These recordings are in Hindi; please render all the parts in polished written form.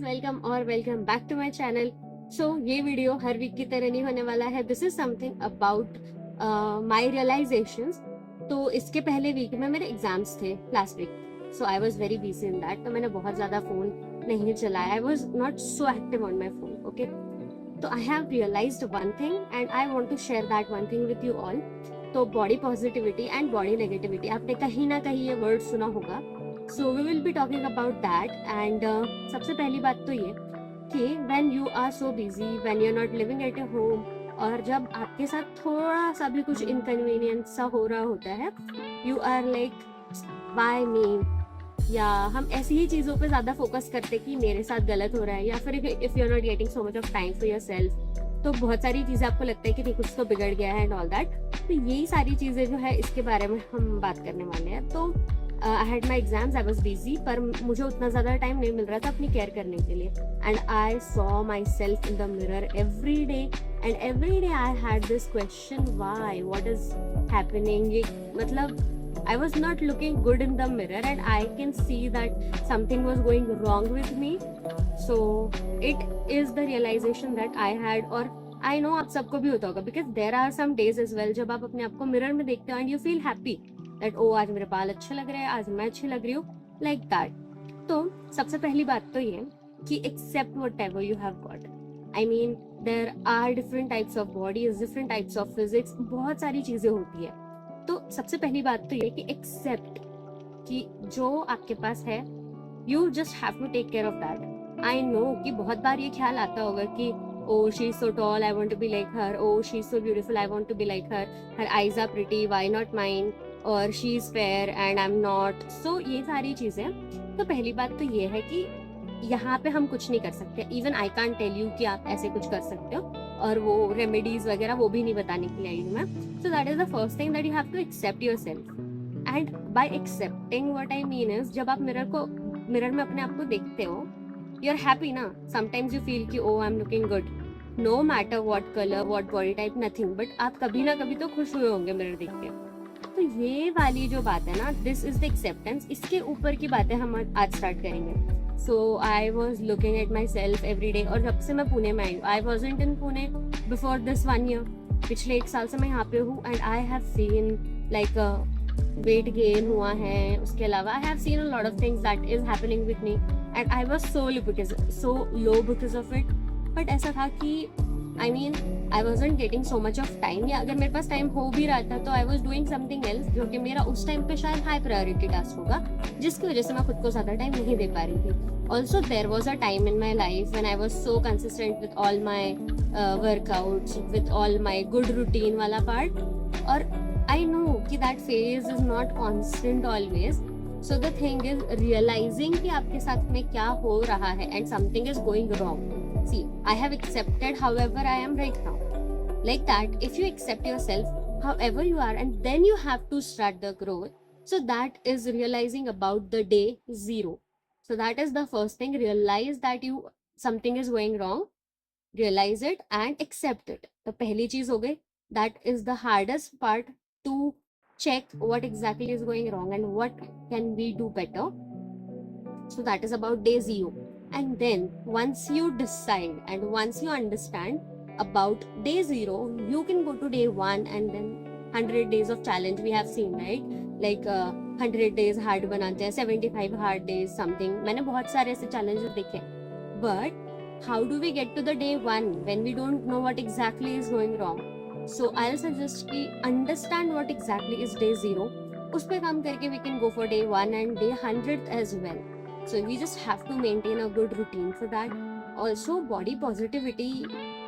वेलकम और welcome back to my channel. So ये वीडियो हर वीक की तरह नहीं होने वाला है। This is something about my realisations. तो इसके पहले वीक में मेरे एग्जाम्स थे last week, so I was very busy in that. तो मैंने बहुत ज्यादा फोन नहीं चलाया। I was not so active on my phone. Okay, तो I have realised one thing and I want to share that one thing with you all. तो body positivity and body negativity, आपने कहीं ना कहीं ये वर्ड सुना होगा। So we will be talking about that. And सबसे पहली बात तो ये कि when you are so busy, when you are not living at a home, और जब आपके साथ थोड़ा सा भी कुछ इनकन्वीनियंस सा हो रहा होता है, यू आर लाइक बाय मी, या हम ऐसी ही चीज़ों पे ज़्यादा फोकस करते कि मेरे साथ गलत हो रहा है, या फिर if you are not getting so much of time for yourself, तो बहुत सारी चीज़ें आपको लगता है कि नहीं कुछ तो बिगड़ गया है एंड ऑल दैट। तो यही सारी चीज़ें जो है इसके बारे में हम बात करने वाले हैं। तो I had my exams, I was busy, पर मुझे उतना ज़्यादा टाइम नहीं मिल रहा था अपनी केयर करने के लिए। And I saw myself in the mirror every day, and every day I had this question, why, what is happening. मतलब I was not looking good in the mirror and I can see that something was going wrong with me. So it is the realization that I had, और I know आप सबको भी होता होगा, because there are some days as well जब आप अपने आप को मिरर में देखते हो and you feel happy that oh आज मेरे बाल अच्छे लग रहे हैं, आज मैं अच्छी लग रही हूँ, like that. तो सबसे पहली बात तो ये कि accept whatever you have got. I mean there are different types of bodies, different types of physics, बहुत सारी चीजें होती है। तो सबसे पहली बात तो ये कि एक्सेप्ट कि जो आपके पास है, you just have to take care of that. I know कि बहुत बार ये ख्याल आता होगा कि oh she is so tall, I want to be like her, oh she is so beautiful, I want to be like her eyes are pretty, why not mine, और she is fair and I am not. So ये सारी चीजें, तो पहली बात तो ये है कि यहाँ पे हम कुछ नहीं कर सकते। Even I can't tell you कि आप ऐसे कुछ कर सकते हो, और वो रेमेडीज वगैरह वो भी नहीं बताने के लिए आई हूँ मैं। So that is the first thing that you have to accept yourself. And by accepting what I mean is, जब आप मिरर में अपने आप को देखते हो, यू आर हैप्पी ना। समटाइम्स यू फील कि oh I am looking good, no matter what colour, what body type, nothing, but आप कभी ना कभी तो खुश हुए होंगे मिरर देख के। तो ये वाली जो बात है ना, दिस इज द एक्सेप्टेंस। इसके ऊपर की बातें हम आज स्टार्ट करेंगे। So I was looking at myself every day, और जब से मैं पुणे में आई हूँ, I wasn't in Pune before this 1 year, पिछले 1 साल से मैं यहाँ पे हूँ, and I have seen like weight gain हुआ है। उसके अलावा I have seen a lot of things that is happening with me, and I was so low because of it. But ऐसा था कि I mean I wasn't getting so much of time, या अगर मेरे पास टाइम हो भी रहा था तो I was doing something else, जो कि मेरा उस टाइम पे शायद हाई प्रायोरिटी टास्क होगा, जिसकी वजह से मैं खुद को ज्यादा टाइम नहीं दे पा रही थी। Also there was a time in my life when I was so consistent with all my workouts, with all my good routine वाला पार्ट, और आई नो कि that phase is not constant always. So the thing is realising कि आपके साथ में क्या हो रहा है and something is going wrong. See, I have accepted however I am right now. Like that, if you accept yourself however you are, and then you have to start the growth. So that is realizing about the day 0. So that is the first thing. Realize that something is going wrong. Realize it and accept it. तो पहली चीज हो गई. That is the hardest part, to check what exactly is going wrong and what can we do better. So that is about day 0. And then once you decide and once you understand about day 0, you can go to day 1, and then 100 days of challenge we have seen, right? Like 100 days hard बनाते हैं, 75 hard days something. मैंने बहुत सारे ऐसे challenges देखे. But how do we get to the day 1 when we don't know what exactly is going wrong? So I'll suggest कि understand what exactly is day 0. उस पे काम करके we can go for day 1 and day 100 as well. So we just have to maintain a good routine for that. Also body positivity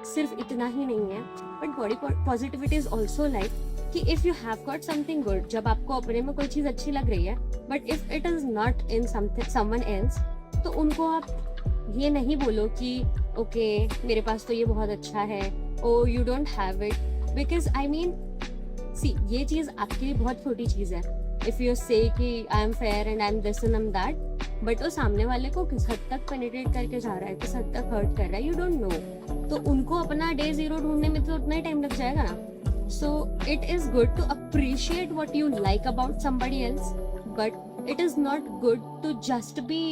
सिर्फ इतना ही नहीं है, but body positivity is also like कि if you have got something good, जब आपको अपने में कोई चीज़ अच्छी लग रही है, but if it is not in someone else, तो उनको आप ये नहीं बोलो कि okay मेरे पास तो ये बहुत अच्छा है, oh you don't have it, because I mean see ये चीज़ आपके लिए बहुत छोटी चीज़ है। If you say कि I am fair and I am this and I am that, but वो सामने वाले को किस हद तक पेनिट्रेट करके जा रहा है, किस हद तक हर्ट कर रहा है, यू डोंट नो। तो उनको अपना डे 0 ढूंढने में तो उतना ही टाइम लग जाएगा ना। So it is good to appreciate what you like about somebody else, but it is not good to just be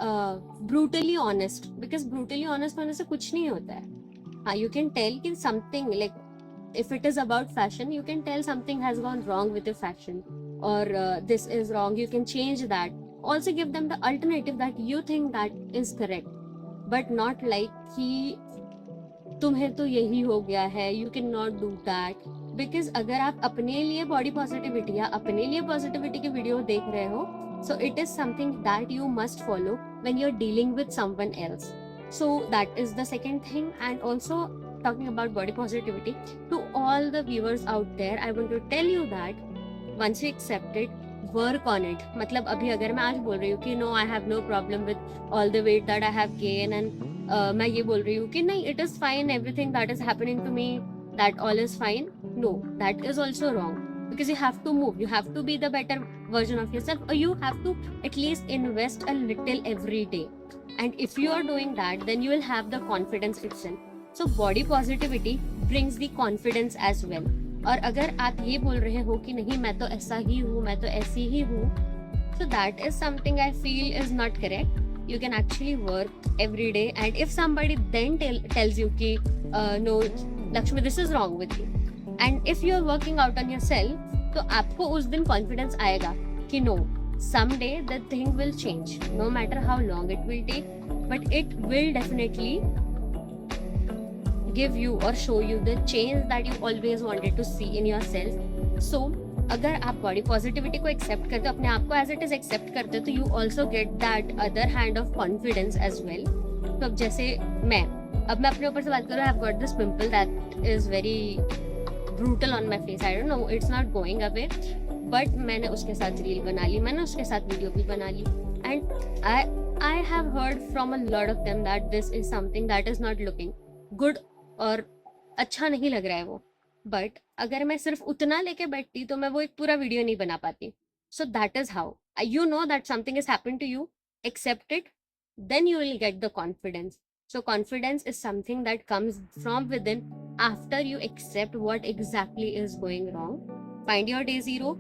brutally honest, because brutally honest होने से कुछ नहीं होता है. हाँ, यू कैन टेल कि something like if it is about fashion, you can tell something has gone wrong with your fashion, or this is wrong, you can change that. Also give them the alternative that you think that is correct, but not like कि तुम्हें तो यही हो गया है, you cannot do that. because अगर आप अपने लिए बॉडी पॉजिटिविटी या अपने लिए पॉजिटिविटी की वीडियो देख रहे हो, so it is something that you must follow when you're dealing with someone else. So that is the second thing. And also talking about body positivity, to all the viewers out there, I want to tell you that once you accept it, work on it. मतलब अभी अगर मैं आज बोल रही हूँ कि no, I have no problem with all the weight that I have gained, and मैं ये बोल रही हूँ कि नहीं, it is fine, everything that is happening to me, that all is fine. No, that is also wrong, because you have to move, you have to be the better version of yourself, or you have to at least invest a little every day. And if you are doing that, then you will have the confidence itself. So body positivity brings the confidence as well. और अगर आप ये बोल रहे हो कि नहीं, मैं तो ऐसा ही हूँ, मैं तो ऐसी ही हूँ, so that is something I feel is not correct. You can actually work every day, and if somebody then tells you कि no Lakshmi, this is wrong with you, and if you are working out on yourself, तो आपको उस दिन confidence आएगा कि no, someday the thing will change, no matter how long it will take, but it will definitely give you or show you the change that you always wanted to see in yourself. So अगर आप बॉडी पॉजिटिविटी को एक्सेप्ट करते हो, अपने आप को एज इट इज एक्सेप्ट करते हो, तो you also get that other hand of confidence as well. तो अब जैसे मैं अपने ऊपर से बात करूँ, I have got this pimple that is very brutal on my face. I don't know, it's not going away, but मैंने उसके साथ रील बना ली, मैंने उसके साथ वीडियो भी बना ली, and I have heard from a lot of them that this is something that is not looking good, और अच्छा नहीं लग रहा है वो. बट अगर मैं सिर्फ उतना लेके बैठती तो मैं वो एक पूरा वीडियो नहीं बना पाती. So that is how you know that something is happen to you, accept it, then you will get the confidence. So confidence is something that comes from within after you accept what exactly is going wrong. Find your day zero,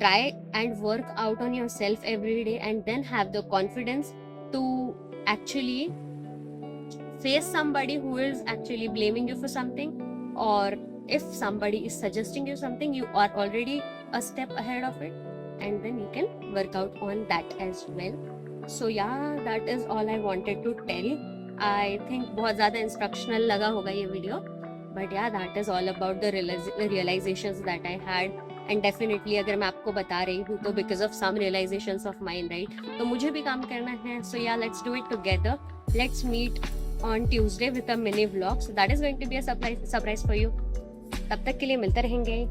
try and work out on yourself every day, and then have the confidence to actually face somebody who is actually blaming you for something, or if somebody is suggesting you something, you are already a step ahead of it, and then you can work out on that as well. So yeah, that is all I wanted to tell. I think बहुत ज़्यादा instructional लगा होगा ये video, but yeah, that is all about the realizations that I had. And definitely अगर मैं आपको बता रही हूँ तो because of some realizations of mine, right? तो मुझे भी काम करना है. So yeah, let's do it together. Let's meet on Tuesday with a mini vlog. So that is going to be a surprise for you. तब तक के लिए मिलते रहेंगे.